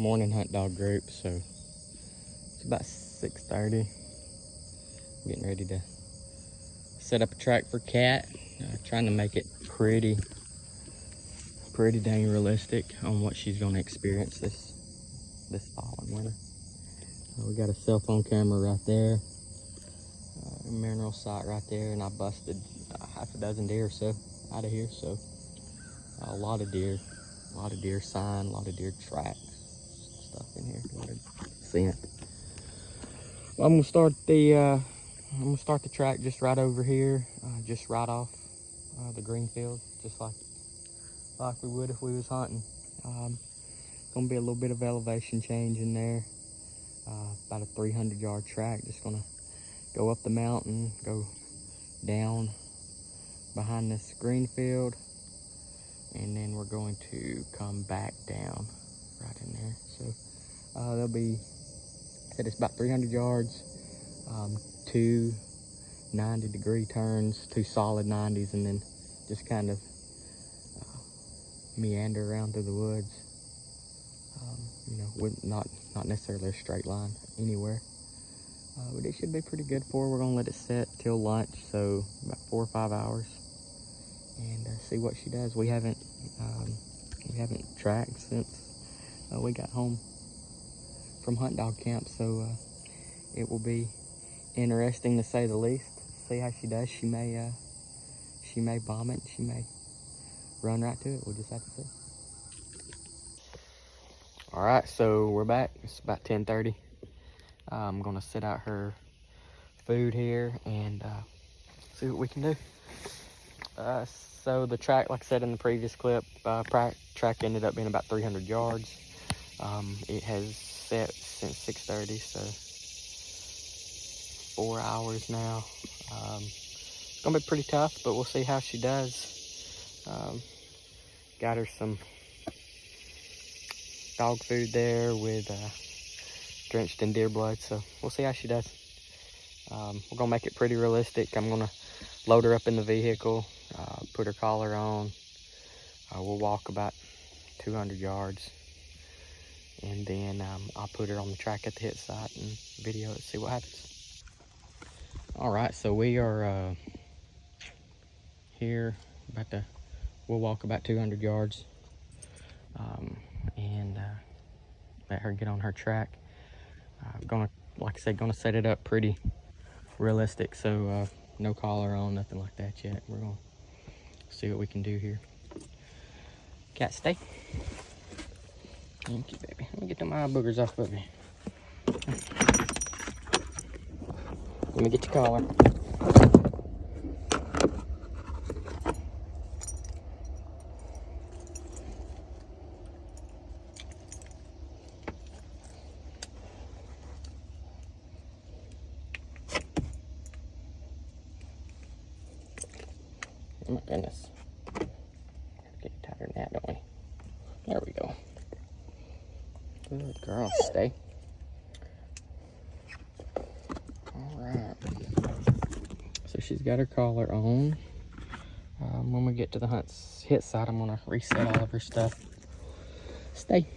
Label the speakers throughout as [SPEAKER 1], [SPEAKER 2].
[SPEAKER 1] morning hunt dog group, so it's about 6:30. Getting ready to set up a track for Cat. Trying to make it pretty dang realistic on what she's going to experience this fall and winter. We got a cell phone camera right there, a mineral sight right there, and I busted half a dozen deer or so out of here. So a lot of deer sign, a lot of deer tracks, stuff in here. A lot of scent. Well, I'm gonna start the track just right over here, just right off the green field, just like we would if we was hunting. Gonna be a little bit of elevation change in there. About a 300-yard track. Just gonna go up the mountain, go down behind this green field, and then we're going to come back down right in there. So there'll be, said it's about 300 yards, 2 90-degree turns, 2 solid 90s, and then just kind of meander around through the woods. You know, with not necessarily a straight line anywhere, but it should be pretty good for her. We're gonna let it set till lunch, so about 4 or 5 hours, and see what she does. We haven't tracked since we got home from hunt dog camp, so it will be interesting to say the least. See how she does. She may vomit. She may run right to it. We'll just have to see. All right, so we're back. It's about 10:30. I'm gonna set out her food here and see what we can do. So the track, like I said in the previous clip, track ended up being about 300 yards. It has set since 6:30, so 4 hours now. It's gonna be pretty tough, but we'll see how she does. Got her some dog food there with drenched in deer blood, so we'll see how she does. We're gonna make it pretty realistic. I'm gonna load her up in the vehicle, put her collar on. We'll walk about 200 yards, and then I'll put her on the track at the hit site and video it, see what happens. All right, so we are here we'll walk about 200 yards and let her get on her track. Like I said, gonna set it up pretty realistic, so no collar on, nothing like that yet. We're gonna see what we can do here. Cat, stay. Thank you, baby. Let me get them eye boogers off of you. Let me get your collar. Oh my goodness. Get tighter than that, don't we? There we go. Good girl, stay. Alright. So she's got her collar on. When we get to the hit site, I'm gonna reset all of her stuff. Stay.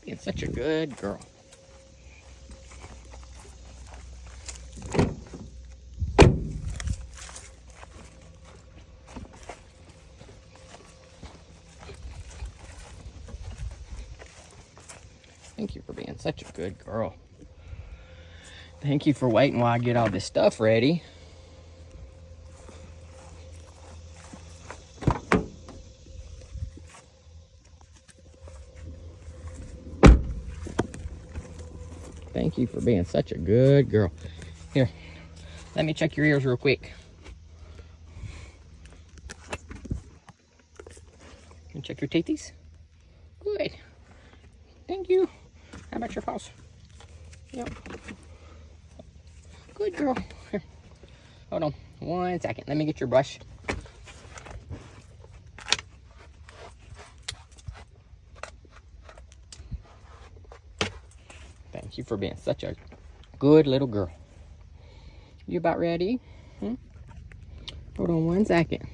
[SPEAKER 1] Being such a good girl. Thank you for being such a good girl. Thank you for waiting while I get all this stuff ready. Thank you for being such a good girl. Here, let me check your ears real quick. Can you check your teethies? Good. Thank you. How about your paws? Yep. Good girl. Here. Hold on 1 second. Let me get your brush. Thank you for being such a good little girl. You about ready? Hold on 1 second.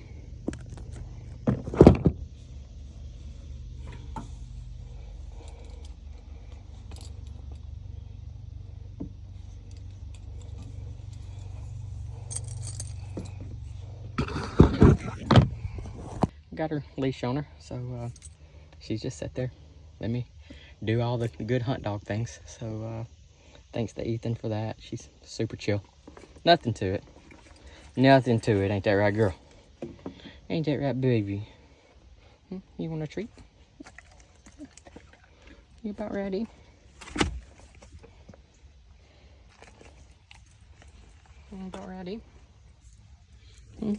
[SPEAKER 1] Got her leash on her, so she's just sat there. Let me do all the good hunt dog things. So thanks to Ethan for that. She's super chill. Nothing to it. Nothing to it. Ain't that right, girl? Ain't that right, baby? You want a treat? You about ready? You about ready? Good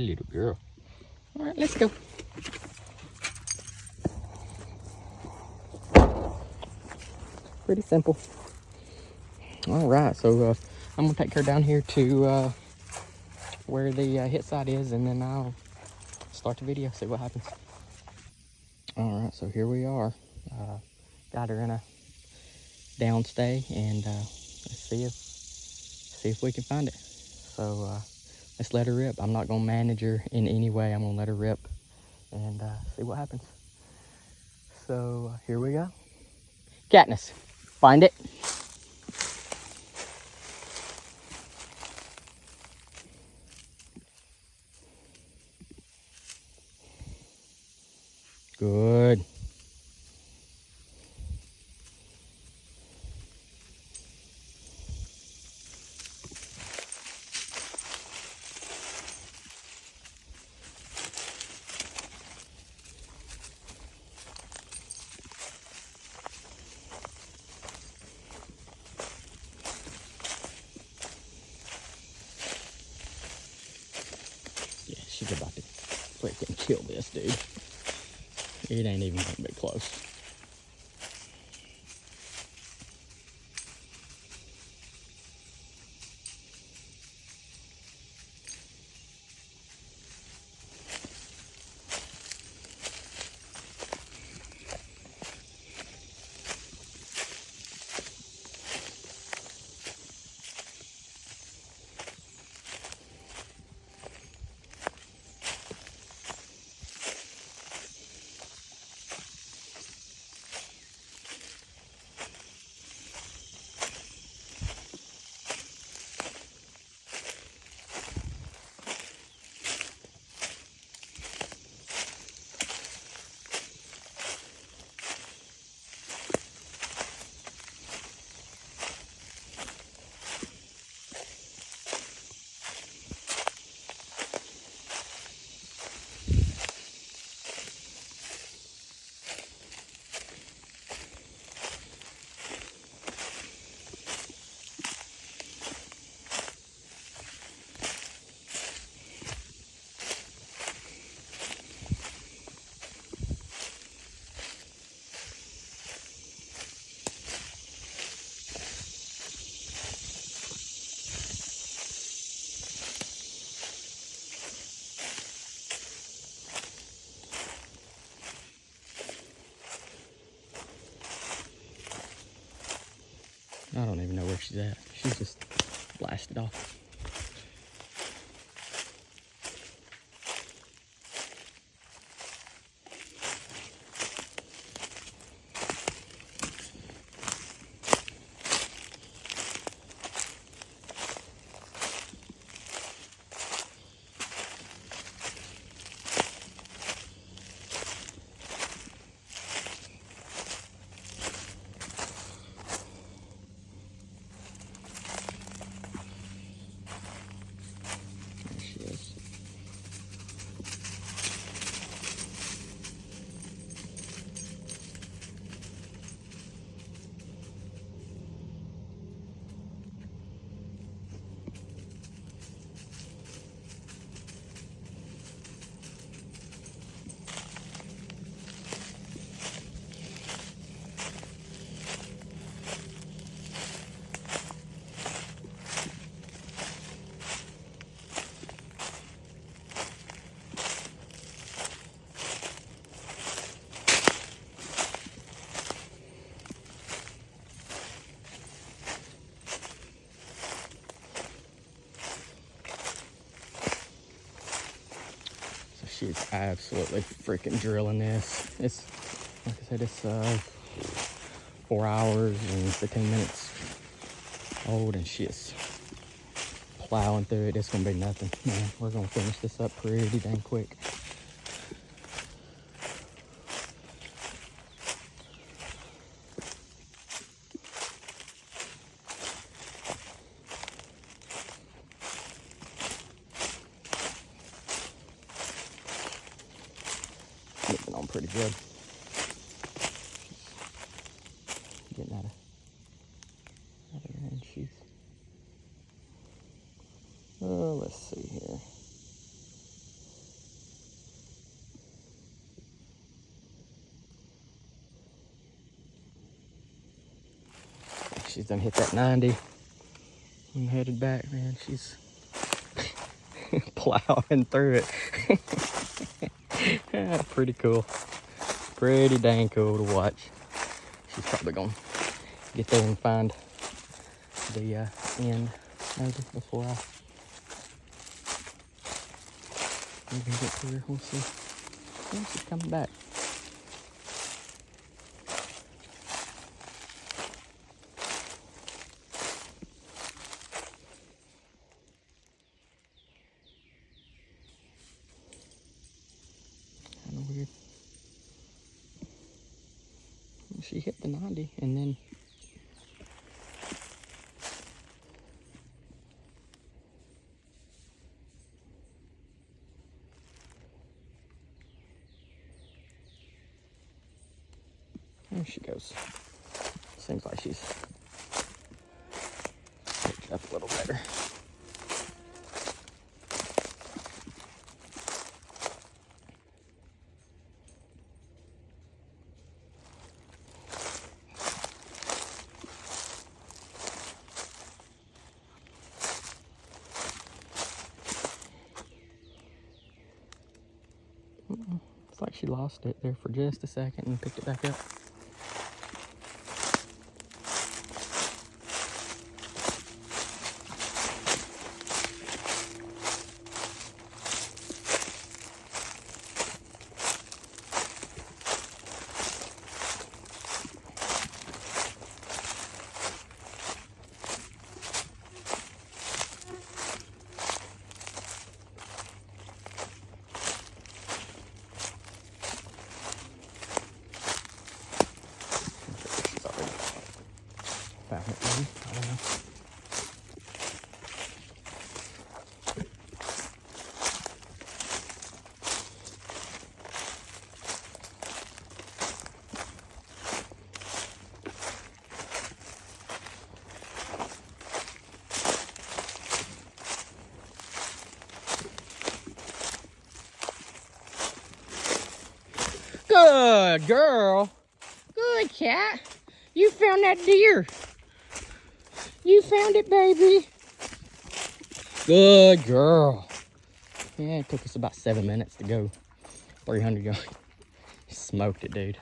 [SPEAKER 1] little girl. All right, let's go. Pretty simple. All right, so I'm gonna take her down here to where the hit site is, and then I'll start the video, see what happens. All right, so here we are. Got her in a downstay, and let's see if we can find it. So let's let her rip. I'm not gonna manage her in any way. I'm gonna let her rip and see what happens. So here we go. Katniss, find it. Good. Yeah, she's about to freaking kill this, dude. It ain't even gonna be close. I don't even know where she's at. She's just blasted off. she's absolutely freaking drilling this. It's, like I said, it's 4 hours and 15 minutes old, and she's plowing through it. It's gonna be nothing, man. We're gonna finish this up pretty dang quick. Moving on pretty good. Getting out of range. She's, let's see here. She's done hit that 90 and headed back, man. She's plowing through it. Pretty cool. Pretty dang cool to watch. She's probably gonna get there and find the end maybe before I even get to her. We'll see. Yeah, she's coming back. Kind of weird. She hit the 90 and then there she goes. Seems like she's picked up a little better. It's like she lost it there for just a second and picked it back up. Found it, maybe. I don't know. Good girl. Good cat. You found that deer. You found it, baby. Good girl. Yeah, it took us about 7 minutes to go 300 yards. Smoked it, dude.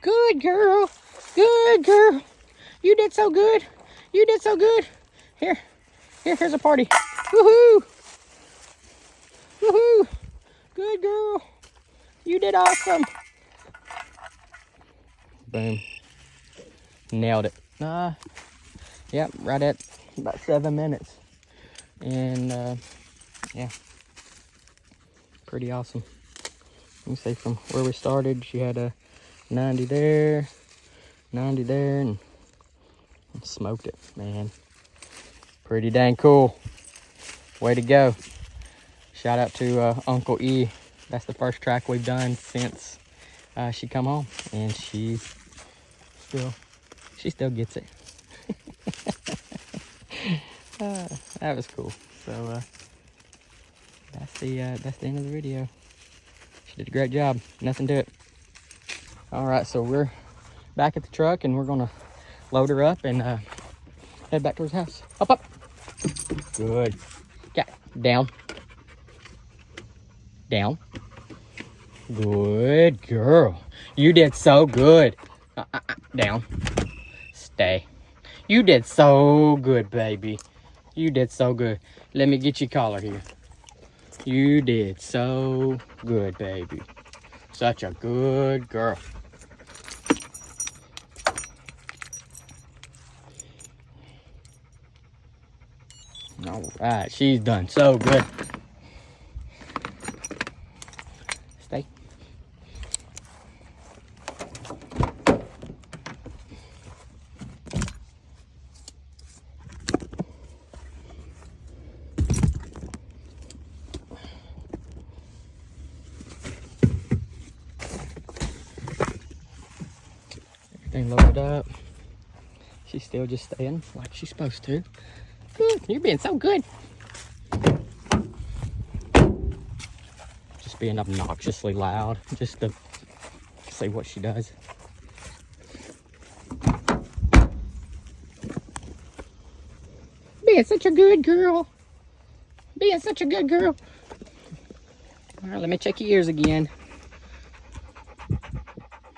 [SPEAKER 1] Good girl. Good girl. You did so good. You did so good. Here's a party. Woohoo. Woohoo. Good girl. You did awesome. Boom. Nailed it. Yep, right at about 7 minutes. And yeah, pretty awesome. Let me see, from where we started, she had a 90 there, 90 there, and smoked it, man. Pretty dang cool. Way to go. Shout out to Uncle E. That's the first track we've done since she come home, and she still gets it. That was cool. So that's the end of the video. She did a great job. Nothing to it. All right, so we're back at the truck, and we're gonna load her up and head back towards the house. Up. Good. Yeah. Down. Down. Good girl. You did so good. Down. Stay. You did so good, baby. You did so good. Let me get your collar here. You did so good, baby. Such a good girl. All right, she's done so good. Stay. Everything loaded up. She's still just staying like she's supposed to. Good. You're being so good. Just being obnoxiously loud just to see what she does. Being such a good girl. Being such a good girl. All right, let me check your ears again.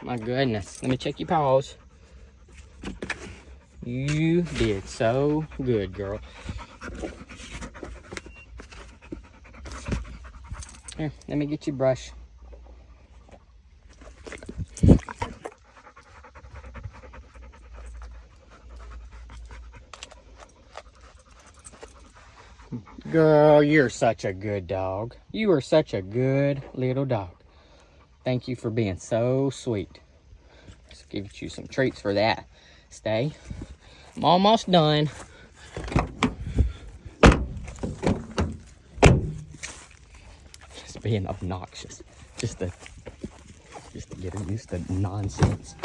[SPEAKER 1] My goodness. Let me check your paws. You did so good, girl. Here, let me get your brush. Girl, you're such a good dog. You are such a good little dog. Thank you for being so sweet. Let's give you some treats for that. Stay. I'm almost done. Just being obnoxious. Just to get her used to nonsense.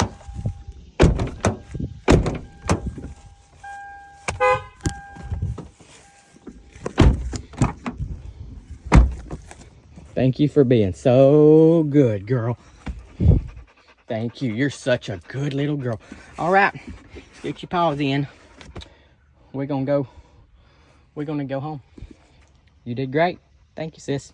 [SPEAKER 1] Thank you for being so good, girl. Thank you. You're such a good little girl. All right. Get your paws in. We're gonna go home. You did great. Thank you, sis.